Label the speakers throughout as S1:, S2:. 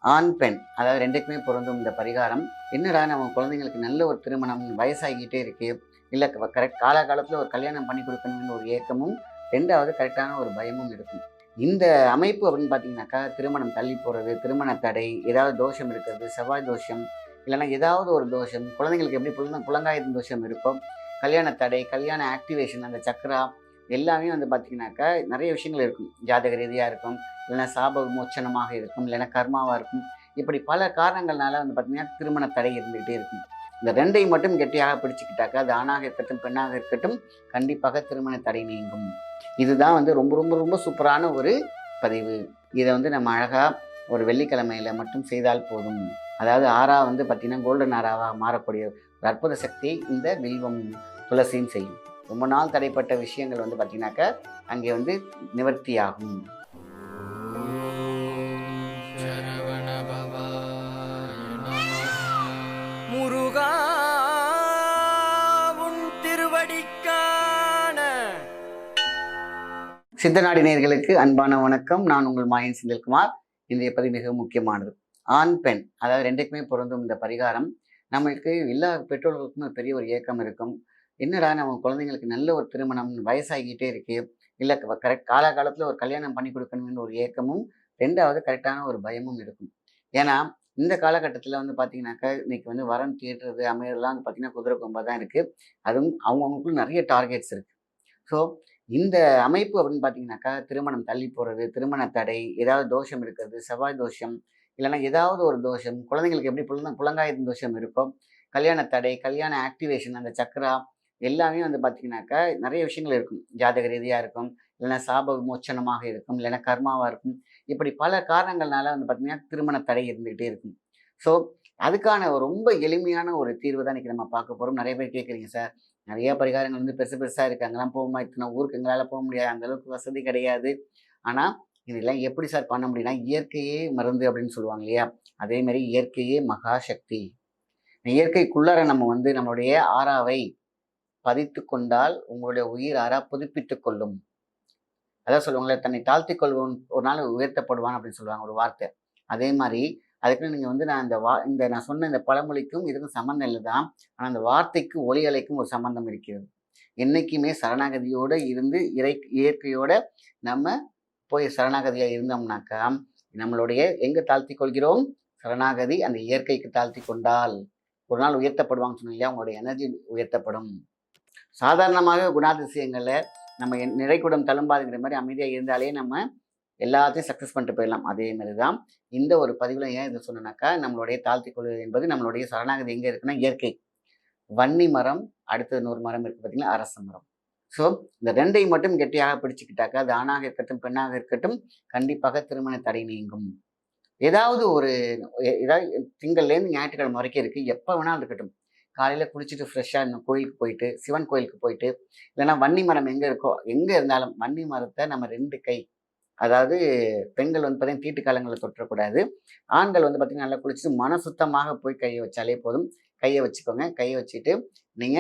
S1: ஆண், பெண் அதாவது 2க்குமே பொருந்தும் இந்த பரிகாரம். என்னடா நம்ம குழந்தைங்களுக்கு நல்ல ஒரு திருமணம் வயசாகிக்கிட்டே இருக்கு. இல்ல கரெக்ட் காலாகாலத்துல ஒரு கல்யாணம் பண்ணி குடுக்கணும்னு ஒரு ஏக்கமும், 2வது கரெக்டான ஒரு பயமும் இருக்கும். இந்த அமைப்பு அப்படின்னு பார்த்தீங்கன்னாக்கா, திருமணம் தள்ளி போறது, திருமண தடை, ஏதாவது தோஷம் இருக்கிறது, செவ்வாய் தோஷம், இல்லன்னா ஏதாவது ஒரு தோஷம், குழந்தைங்களுக்கு எப்படி புலங்காயுத தோஷம் இருக்கோ, கல்யாண தடை, கல்யாண ஆக்டிவேஷன் அந்த சக்ரா எல்லாமே வந்து பார்த்தீங்கன்னாக்கா, நெறைய விஷயங்கள் இருக்கும். ஜாதக ரீதியா இருக்கும். இல்லைன்னா சாப விமோச்சனமாக இருக்கும், இல்லைன்னா கர்மாவா இருக்கும். இப்படி பல காரணங்கள்னால வந்து பார்த்தீங்கன்னா, திருமண தடை இருந்துகிட்டே இருக்கும். இந்த 2ஐயும் மட்டும் கெட்டியாக பிடிச்சுக்கிட்டாக்கா, அது ஆணாக இருக்கட்டும், பெண்ணாக இருக்கட்டும், கண்டிப்பாக திருமண தடை நீங்கும். இதுதான் வந்து ரொம்ப ரொம்ப ரொம்ப சூப்பரான ஒரு பதிவு. இத வந்து நம்ம அழகா ஒரு வெள்ளிக்கிழமையில மட்டும் செய்தால் போதும். அதாவது ஆறா வந்து பார்த்தீங்கன்னா, கோல்டன் ஆறாவா மாறக்கூடிய ஒரு அற்புத சக்தியை இந்த வில்வம், துளசியும் செய்யும். ரொம்ப நாள் தடைப்பட்ட விஷயங்கள் வந்து பார்த்தீங்கன்னாக்கா, அங்கே வந்து நிவர்த்தியாகும்.
S2: முருகா உன் திருவடிக்கான
S1: சித்தநாடி நேயர்களுக்கு அன்பான வணக்கம். நான் உங்கள் மாயன் செந்தில்குமார். இன்றைய பதிவு மிகவும் முக்கியமானது. ஆண், பெண் அதாவது 2க்குமே பொருந்தும் இந்த பரிகாரம். நம்மளுக்கு எல்லா பெற்றோர்களுக்கும் ஒரு பெரிய ஒரு ஏக்கம் இருக்கும். என்னடா நம்ம குழந்தைங்களுக்கு நல்ல ஒரு திருமணம் வயசாகிக்கிட்டே இருக்கு. இல்ல கரெக்ட் காலாகாலத்துல ஒரு கல்யாணம் பண்ணி கொடுக்கணும்னு ஒரு ஏக்கமும், 2வது கரெக்டான ஒரு பயமும் இருக்கும். ஏன்னா, இந்த காலகட்டத்தில வந்து பார்த்தீங்கன்னாக்கா, இன்னைக்கு வந்து வரன் தேடுறது, அமையறதெல்லாம் வந்து பார்த்தீங்கன்னா, குதிரை கொம்பா தான் இருக்கு. அதுவும் அவங்கவங்களுக்குள்ள நெறைய டார்கெட்ஸ் இருக்கு. ஸோ, இந்த அமைப்பு அப்படின்னு பார்த்தீங்கன்னாக்கா, திருமணம் தள்ளி போறது, திருமண தடை, ஏதாவது தோஷம் இருக்கிறது, செவ்வாய் தோஷம், இல்லன்னா ஏதாவது ஒரு தோஷம், குழந்தைங்களுக்கு எப்படி புலங்காயுத தோஷம் இருக்கோ, கல்யாண தடை, கல்யாண ஆக்டிவேஷன் அந்த சக்ரா எல்லாமே வந்து பார்த்தீங்கன்னாக்கா, நெறைய விஷயங்கள் இருக்கும். ஜாதக ரீதியா இருக்கும், இல்லன்னா சாப விமோச்சனமாக இருக்கும், இல்லன்னா கர்மாவா இருக்கும். இப்படி பல காரணங்கள்னால வந்து பார்த்தீங்கன்னா, திருமண தடை இருந்துகிட்டே இருக்கும். ஸோ, அதுக்கான ஒரு ரொம்ப எளிமையான ஒரு தீர்வு தான் இன்னைக்கு நம்ம பார்க்க போறோம். நெறைய பேர் கேட்குறீங்க சார். நெறைய பரிகாரங்கள் வந்து பெருசு பெருசா இருக்கு. அங்கலாம் போவோமா? இத்தன ஊருக்கு எங்களால போ முடியாது. அந்த அளவுக்கு வசதி கிடையாது. ஆனா, இதெல்லாம் எப்படி சார் பண்ண முடியும்னா, இயற்கையே மருந்து அப்படின்னு சொல்லுவாங்க இல்லையா? அதே மாரி இயற்கையே மகாசக்தி. இயற்கைக்குள்ளார நம்ம வந்து நம்மளுடைய ஆறாவை பதித்துக் கொண்டால், உங்களுடைய உயிர் ஆறா புதுப்பித்துக் கொள்ளும். அதான் சொல்லுவாங்கல்ல, "தன்னை தாழ்த்திக் கொள்பவன் ஒரு நாள் உயர்த்தப்படுவான்" அப்படின்னு சொல்லுவாங்க ஒரு வார்த்தை. அதே மாரி, அதுக்குன்னு நீங்க வந்து நான் சொன்ன இந்த பழமொழிக்கும் இதுக்கும் சம்மந்தம் இல்ல தான். ஆனா, அந்த வார்த்தைக்கு ஒலி அலைக்கும் ஒரு சம்மந்தம் இருக்கிறது. என்னைக்குமே சரணாகதியோட இருந்து இயற்கையோட நம்ம போய் சரணாகதியா இருந்தோம்னாக்கா, நம்மளுடைய எங்க தாழ்த்திக் கொள்கிறோம்? சரணாகதி அந்த இயற்கைக்கு தாழ்த்திக் கொண்டால், ஒரு நாள் உயர்த்தப்படுவாங்கன்னு சொன்னேன் இல்லையா? உங்களுடைய எனர்ஜி உயர்த்தப்படும். சாதாரணமாக குணாதிசயங்கள்ல நம்ம நிறைகுடம் தழும்பாதுங்கிற மாரி அமைதியா இருந்தாலே நம்ம எல்லாத்தையும் சக்சஸ் பண்ணிட்டு போயிடலாம். அதே மாரி தான் இந்த ஒரு பதிவுல ஏன் இத சொன்னேன்னாக்கா, நம்மளுடைய தாழ்த்திக் கொள்வது என்பது நம்மளுடைய சரணாகதி எங்க இருக்குன்னா இயற்கை. வன்னி மரம், அடுத்தது இன்னொரு மரம் இருக்கு பார்த்தீங்களா? அரச மரம். ஸோ இந்த 2ஐயும் மட்டும் கெட்டியாக பிடிச்சுக்கிட்டாக்கா, அது ஆணாக இருக்கட்டும், பெண்ணாக இருக்கட்டும், கண்டிப்பாக திருமண தடை நீங்கும். ஏதாவது ஒரு ஏதாவது திங்கள்லேருந்து ஞாயிற்றுக்கிழமை வரைக்கும் இருக்கு. எப்ப வேணாலும் இருக்கட்டும். காலையில குளிச்சுட்டு ஃப்ரெஷ்ஷா இந்த கோயிலுக்கு போயிட்டு, சிவன் கோயிலுக்கு போயிட்டு, இல்லன்னா வன்னி மரம் எங்க இருக்கோ, எங்க இருந்தாலும் வன்னி மரத்த நம்ம 2 கை அதாவது பெண்கள் வந்து பார்த்தீங்கன்னா, தீட்டு காலங்கள்ல தொட்டுறக்கூடாது. ஆண்கள் வந்து பார்த்தீங்கன்னா, நல்லா குளிச்சுட்டு மன சுத்தமாக போய் கைய வச்சாலே போதும். கைய வச்சுக்கோங்க. கைய வச்சுட்டு, நீங்க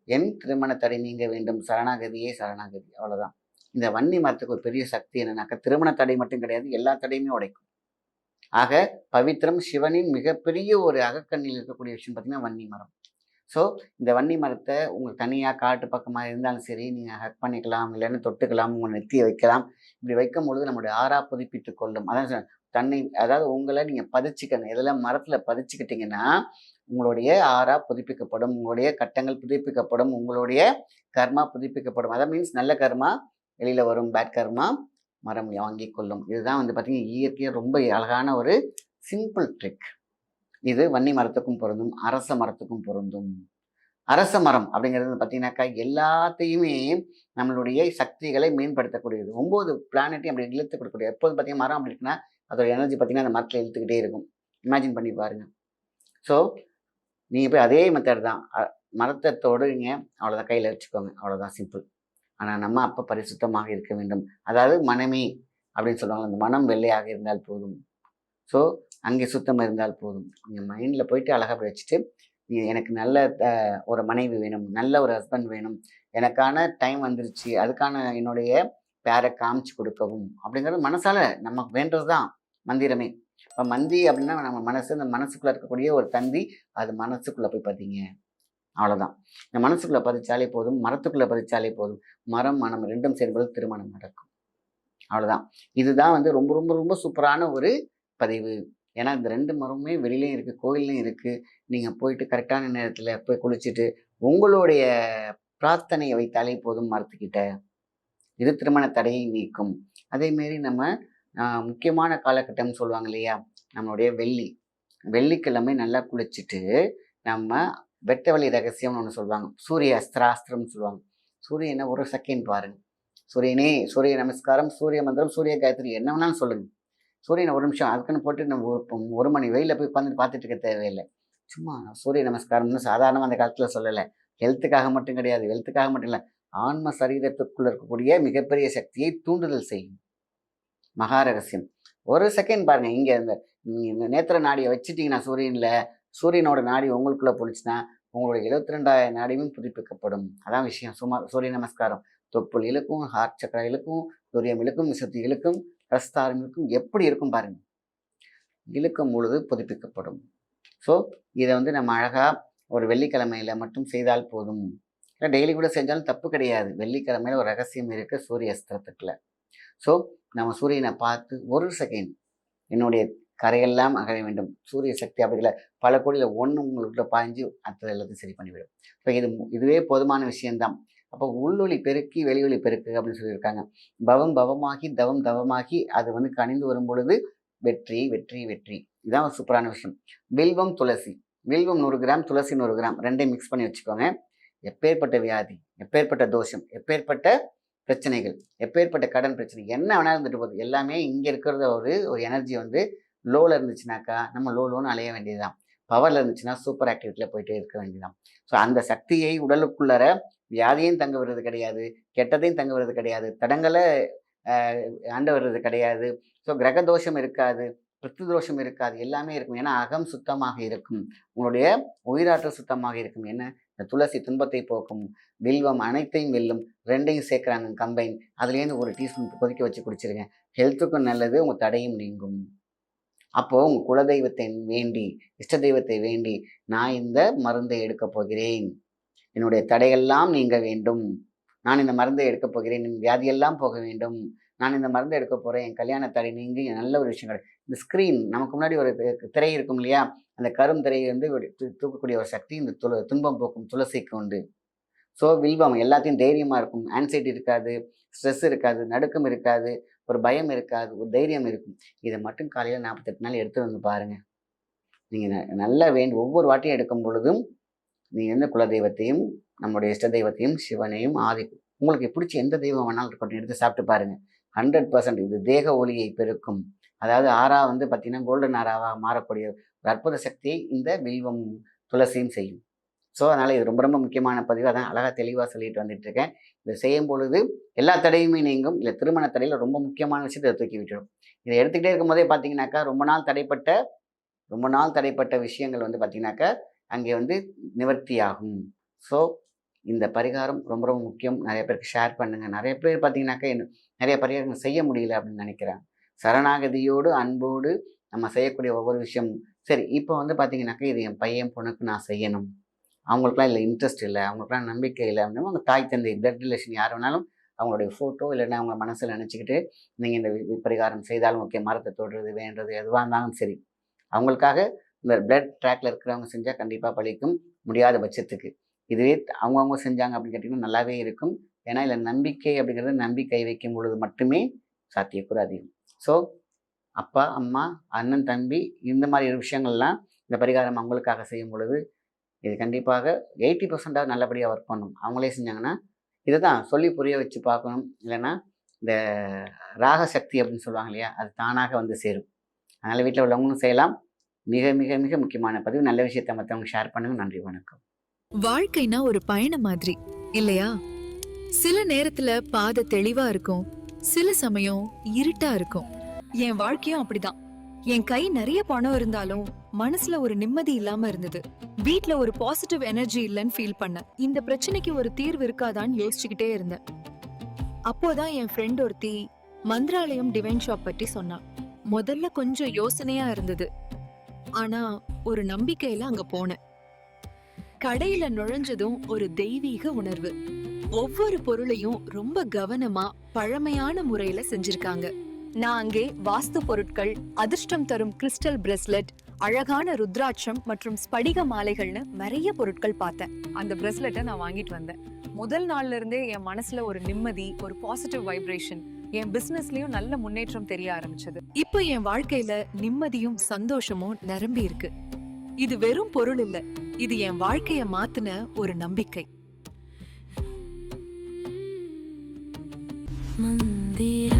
S1: "என் திருமண தடை நீங்க வேண்டும். சரணாகதியே சரணாகதி." அவ்வளோதான். இந்த வன்னி மரத்துக்கு ஒரு பெரிய சக்தி என்னன்னாக்கா, திருமண தடை மட்டும் கிடையாது. எல்லா தடையுமே உடைக்கும். ஆக, பவித்ரம் சிவனின் மிகப்பெரிய ஒரு அகக்கண்ணில் இருக்கக்கூடிய விஷயம் பார்த்தீங்கன்னா, வன்னி மரம். ஸோ, இந்த வன்னி மரத்த உங்களுக்கு தனியா காட்டு பக்கமா இருந்தாலும் சரி, நீங்க ஹக் பண்ணிக்கலாம். இல்லன்னா தொட்டுக்கலாம். உங்க நெத்திய வைக்கலாம். இப்படி வைக்கும்பொழுது நம்முடைய ஆறா புதுப்பித்துக் கொள்ளும். அதான் தன்னை அதாவது உங்கள நீங்க பதிச்சுக்கங்க. எதுல மரத்துல பதிச்சுக்கிட்டீங்கன்னா, உங்களுடைய ஆறா புதுப்பிக்கப்படும். உங்களுடைய கட்டங்கள் புதுப்பிக்கப்படும். உங்களுடைய கர்மா புதுப்பிக்கப்படும். அதான் மீன்ஸ் நல்ல கர்மா வெளியில வரும். பேட் கர்மா மரம் வாங்கிக் கொள்ளும். இதுதான் வந்து பார்த்தீங்கன்னா, இயற்கையா ரொம்ப அழகான ஒரு சிம்பிள் ட்ரிக். இது வன்னி மரத்துக்கும் பொருந்தும். அரச மரத்துக்கும் பொருந்தும். அரச மரம் அப்படிங்கிறது பார்த்தீங்கன்னாக்கா, எல்லாத்தையுமே நம்மளுடைய சக்திகளை மேம்படுத்தக்கூடியது. 9 பிளானட்டையும் அப்படி இழுத்து கொடுக்கக்கூடியது. எப்போதும் பார்த்தீங்கன்னா, மரம் அப்படி இருக்குன்னா, அதோட எனர்ஜி பார்த்தீங்கன்னா, அந்த மரத்தில இழுத்துக்கிட்டே இருக்கும். இமேஜின் பண்ணி பாருங்க. ஸோ, நீங்க போய் அதே மெத்தட் தான். மரத்த தொடுறீங்க, அவ்வளோதான் கையில வச்சுக்கோங்க. அவ்வளோதான் சிம்பிள். ஆனா, நம்ம அப்ப பரிசுத்தமாக இருக்க வேண்டும். அதாவது மனமே அப்படின்னு சொல்லுவாங்கல்ல, அந்த மனம் வெள்ளையாக இருந்தால் போதும். ஸோ, அங்கே சுத்தம் இருந்தால் போதும். நீங்க மைண்ட்ல போயிட்டு அழகா போய் வச்சுட்டு, எனக்கு நல்ல ஒரு மனைவி வேணும். நல்ல ஒரு ஹஸ்பண்ட் வேணும். எனக்கான டைம் வந்துருச்சு. அதுக்கான என்னுடைய பேர காமிச்சு கொடுக்கவும் அப்படிங்கிறது மனசால நம்ம வேண்டது தான் மந்திரமே. இப்போ மந்தி அப்படின்னா நம்ம மனசு, இந்த மனசுக்குள்ளே இருக்கக்கூடிய ஒரு தந்தி, அது மனசுக்குள்ளே போய் பார்த்தீங்க அவ்வளோதான். இந்த மனசுக்குள்ளே பதிச்சாலே போதும், மரத்துக்குள்ளே பதிச்சாலே போதும், மரம் மனம் ரெண்டும் சேர்வது திருமணம் நடக்கும். அவ்வளோதான். இதுதான் வந்து ரொம்ப ரொம்ப ரொம்ப சூப்பரான ஒரு பதிவு. ஏன்னா இந்த 2 மரமுமே வெளியிலயும் இருக்கு, கோயில்லயும் இருக்கு. நீங்க போயிட்டு கரெக்டான நேரத்துல போய் குளிச்சுட்டு, உங்களுடைய பிரார்த்தனையை வைத்தாலே போதும் மரத்துக்கிட்ட. இது திருமண தடையை நீக்கும். அதேமாரி நம்ம முக்கியமான காலகட்டம்னு சொல்லுவாங்க இல்லையா? நம்மளுடைய வெள்ளிக்கிழமை நல்லா குளிச்சுட்டு, நம்ம வெட்ட வழி ரகசியம்னு ஒண்ணு சொல்லுவாங்க. சூரிய அஸ்திராஸ்திரம்னு சொல்லுவாங்க. சூரியன ஒரு செகண்ட் பாருங்க. சூரியனே, சூரிய நமஸ்காரம், சூரிய மந்திரம், சூரிய காயத்ரி என்ன வேணாலும் சொல்லுங்க. சூரியனை ஒரு நிமிஷம் அதுக்குன்னு போட்டு நம்ம ஒரு மணி வெயில போய் உட்காந்துட்டு பார்த்துட்டு இருக்க தேவையில்லை. சும்மா சூரிய நமஸ்காரம்னு சாதாரணமாக அந்த காலத்தில் சொல்லலை. ஹெல்த்துக்காக மட்டும் கிடையாது, வெல்த்துக்காக மட்டும் இல்லை, ஆன்ம சரீரத்துக்குள்ள இருக்கக்கூடிய மிகப்பெரிய சக்தியை தூண்டுதல் செய்யும். மகா ரகசியம். ஒரு செகண்ட் பாருங்க, இங்கே இந்த நேத்திர நாடியை வச்சுட்டீங்கன்னா சூரியனோட நாடி உங்களுக்குள்ள போனுச்சுன்னா உங்களுடைய 72,000 நாடியும் புதுப்பிக்கப்படும். அதான் விஷயம். சூரிய நமஸ்காரம் தொப்புள் இழுக்கும், ஹார்ட் சக்கரா இழுக்கும், துரியம் இழுக்கும், விசுத்தி இழுக்கும், பிரஸ்தாரம் இழுக்கும். எப்படி இருக்கும் பாருங்க. இழுக்கும் பொழுது புதுப்பிக்கப்படும். ஸோ இதை வந்து நம்ம அழகாக ஒரு வெள்ளிக்கிழமையில மட்டும் செய்தால் போதும். இல்லை டெய்லி கூட செஞ்சாலும் தப்பு கிடையாது. வெள்ளிக்கிழமையில ஒரு ரகசியம் இருக்குது சூரிய அஸ்திரத்துக்குள்ள. ஸோ நம்ம சூரியனை பார்த்து ஒரு செகண்ட் என்னுடைய கரையெல்லாம் அகழ வேண்டும். சூரிய சக்தி அப்படி இல்லை, பல கோடியில் ஒன்று உங்களுக்குள்ள பாய்ஞ்சு அடுத்தது எல்லாத்தையும் சரி பண்ணிவிடும். இப்போ இதுவே போதுமான விஷயம்தான். அப்போ உள்ளொளி பெருக்கி வெளியொளி பெருக்கு அப்படின்னு சொல்லியிருக்காங்க. பவம் பவமாகி தவம் தவமாகி அது வந்து கணிந்து வரும் பொழுது வெற்றி வெற்றி வெற்றி. இதான் ஒரு சூப்பரான விஷயம். வில்வம் துளசி. வில்வம் 100 கிராம், துளசி 100 கிராம், ரெண்டையும் மிக்ஸ் பண்ணி வச்சுக்கோங்க. எப்பேற்பட்ட வியாதி, எப்பேற்பட்ட தோஷம், எப்பேற்பட்ட பிரச்சனைகள், எப்பேற்பட்ட கடன் பிரச்சனை என்ன வேணாலும் இருந்துட்டு போகுது, எல்லாமே இங்கே இருக்கிறத ஒரு எனர்ஜி வந்து லோவில் இருந்துச்சுனாக்கா நம்ம லோன்னு அலைய வேண்டியதுதான். பவரில் இருந்துச்சுன்னா சூப்பர் ஆக்டிவிட்டியில் போயிட்டே இருக்க வேண்டியதான். ஸோ அந்த சக்தியை உடலுக்குள்ளற வியாதியும் தங்க விடுறது கிடையாது, கெட்டதையும் தங்க விடுறது கிடையாது, தடங்களை ஆண்டு வர்றது கிடையாது. ஸோ கிரக தோஷம் இருக்காது, பிருத்து தோஷம் இருக்காது, எல்லாமே இருக்கும். ஏன்னா அகம் சுத்தமாக இருக்கும், உங்களுடைய உயிராற்றல் சுத்தமாக இருக்கும். என்ன இந்த துளசி துன்பத்தை போக்கும், வில்வம் அனைத்தையும் வெல்லும், ரெண்டையும் சேர்க்குறாங்க கம்பைன். அதுலேருந்து ஒரு டீஸ்பூன் கொதிக்க வச்சு குடிச்சிருங்க. ஹெல்த்துக்கும் நல்லது, உங்கள் தடையும் நீங்கும். அப்போது உங்கள் குலதெய்வத்தை வேண்டி, இஷ்ட தெய்வத்தை வேண்டி, நான் இந்த மருந்தை எடுக்க போகிறேன், என்னுடைய தடையெல்லாம் நீங்க வேண்டும், நான் இந்த மருந்தை எடுக்க போகிறேன், என் வியாதியெல்லாம் போக வேண்டும், நான் இந்த மருந்தை எடுக்க போகிறேன், என் கல்யாண தடை நீங்கி நல்ல ஒரு விஷயம் கிடையாது. இந்த ஸ்க்ரீன் நமக்கு முன்னாடி ஒரு திரை இருக்கும் இல்லையா? அந்த கரும் திரையை வந்து தூக்கக்கூடிய ஒரு சக்தி இந்த துன்பம் போக்கும் துளசிக்கு உண்டு. ஸோ வில்வம் எல்லாத்தையும் தைரியமாக இருக்கும், ஆன்சைட்டி இருக்காது, ஸ்ட்ரெஸ் இருக்காது, நடுக்கம் இருக்காது, ஒரு பயம் இருக்காது, ஒரு தைரியம் இருக்கும். இதை மட்டும் காலையில் 48 நாள் எடுத்து வந்து பாருங்கள். நீங்கள் நல்லா ஒவ்வொரு வாட்டியும் எடுக்கும் பொழுதும் நீங்கள் எந்த குலதெய்வத்தையும், நம்மளுடைய இஷ்ட தெய்வத்தையும், சிவனையும், உங்களுக்கு பிடிச்ச எந்த தெய்வம் வேணாலும் இருக்கட்டும் எடுத்து சாப்பிட்டு பாருங்கள். 100% இது தேக ஒளியை பெருக்கும். அதாவது ஆறா வந்து பார்த்தீங்கன்னா கோல்டன் ஆறாவாக மாறக்கூடிய ஒரு அற்புத சக்தியை இந்த வில்வம் துளசியும் செய்யும். ஸோ அதனால் இது ரொம்ப ரொம்ப முக்கியமான பதிவு. அதான் அழகாக தெளிவாக சொல்லிட்டு வந்துட்டுருக்கேன். இதை செய்யும் பொழுது எல்லா தடையுமே நீங்கும். இல்லை திருமண தடையில் ரொம்ப முக்கியமான விஷயத்தை தூக்கி விட்டுடும். இதை எடுத்துக்கிட்டே இருக்கும் போதே பார்த்தீங்கன்னாக்கா ரொம்ப நாள் தடைப்பட்ட விஷயங்கள் வந்து பார்த்தீங்கன்னாக்கா அங்கே வந்து நிவர்த்தி ஆகும். ஸோ இந்த பரிகாரம் ரொம்ப ரொம்ப முக்கியம். நிறைய பேருக்கு ஷேர் பண்ணுங்கள். நிறைய பேர் பார்த்தீங்கன்னாக்கா நிறைய பரிகாரங்கள் செய்ய முடியல அப்படின்னு நினைக்கிறாங்க. சரணாகதியோடு அன்போடு நம்ம செய்யக்கூடிய ஒவ்வொரு விஷயம் சரி. இப்போ வந்து பார்த்தீங்கன்னாக்கா இது என் பையன் பொண்ணுக்கு நான் செய்யணும், அவங்களுக்குலாம் இல்லை இன்ட்ரெஸ்ட் இல்லை, அவங்களுக்குலாம் நம்பிக்கை இல்லை அப்படின்னா அவங்க தாய் தந்தை பிளட் ரிலேஷன் யார் வேணாலும் அவங்களுடைய ஃபோட்டோ இல்லைன்னா அவங்க மனசில் நினச்சிக்கிட்டு நீங்கள் இந்த பரிகாரம் செய்தாலும் ஓகே, மரத்தை தொடுறது வேண்டது எதுவாக இருந்தாலும் சரி, அவங்களுக்காக இந்த பிளட் ட்ராக்ல இருக்கிறவங்க செஞ்சால் கண்டிப்பாக பழிக்கும். முடியாத பட்சத்துக்கு இதுவே அவங்கவுங்க செஞ்சாங்க அப்படின்னு கேட்டிங்கன்னா நல்லாவே இருக்கும். ஏன்னா இல்லை நம்பிக்கை அப்படிங்கிறது நம்பிக்கை வைக்கும் பொழுது மட்டுமே சாத்தியக்கூறு அதிகம். ஸோ அப்பா அம்மா அண்ணன் தம்பி இந்த மாதிரி விஷயங்கள்லாம் இந்த பரிகாரம் அவங்களுக்காக செய்யும் பொழுது இது கண்டிப்பாக 80% நல்லபடியாக ஒர்க் பண்ணும். அவங்களே செஞ்சாங்கன்னா இதை தான் சொல்லி புரிய வச்சு பார்க்கணும். இல்லைன்னா இந்த ராக சக்தி அப்படின்னு சொல்லுவாங்க இல்லையா, அது தானாக வந்து சேரும். அதனால் வீட்டில் உள்ளவங்களும் செய்யலாம். மிக மிக மிக முக்கியமான பதிவு. நல்ல விஷயத்தை மற்றவங்க ஷேர் பண்ணுங்க. நன்றி, வணக்கம்.
S3: வாழ்க்கைனா ஒரு பயணம் மாதிரி இல்லையா? சில நேரத்துல பாதை தெளிவா இருக்கும், சில சமயம் இருட்டா இருக்கும்.
S4: என் வாழ்க்கையும் அப்படிதான். என் கை நிறைய பணம் இருந்தாலும் மனசுல ஒரு நிம்மதி இல்லாம இருந்தது. வீட்ல ஒரு பாசிட்டிவ் எனர்ஜி இல்லைன்னு ஃபீல் பண்ணேன். இந்த பிரச்சனைக்கு ஒரு தீர்வு இருக்காதான்னு யோசிச்சுக்கிட்டே இருந்தேன். அப்போதான் என் ஃப்ரெண்ட் ஒருத்தி மந்திராலயம் டிவைன் ஷாப் பற்றி சொன்னான்.
S3: முதல்ல கொஞ்சம் யோசனையா இருந்தது. ஆனா ஒரு நம்பிக்கையில அங்க போனேன். கடையில நுழைஞ்சதும் ஒரு தெய்வீக உணர்வு. ஒவ்வொரு பொருளையும் ரொம்ப கவனமா பழமையான முறையில செஞ்சிருக்காங்க.
S4: நான் அங்கே வாஸ்து பொருட்கள், அதிர்ஷ்டம் தரும் கிறிஸ்டல் பிரேஸ்லெட், அழகான ருத்ராட்சம் மற்றும் ஸ்படிக மாலைகள்னு நிறைய பொருட்கள் பார்த்தேன்.
S5: அந்த பிரேஸ்லெட்டை நான் வாங்கிட்டு வந்தேன். முதல் நாள்ல இருந்தே என் மனசுல ஒரு நிம்மதி, ஒரு பாசிட்டிவ் வைப்ரேஷன், என் பிசினஸ்லயும் நல்ல முன்னேற்றம் தெரிய ஆரம்பிச்சது.
S3: இப்போ என் வாழ்க்கையில நிம்மதியும் சந்தோஷமும் நிரம்பி இருக்கு. இது வெறும் பொருள் இல்ல, இது என் வாழ்க்கைய மாத்துன ஒரு நம்பிக்கை.
S6: மந்திரம்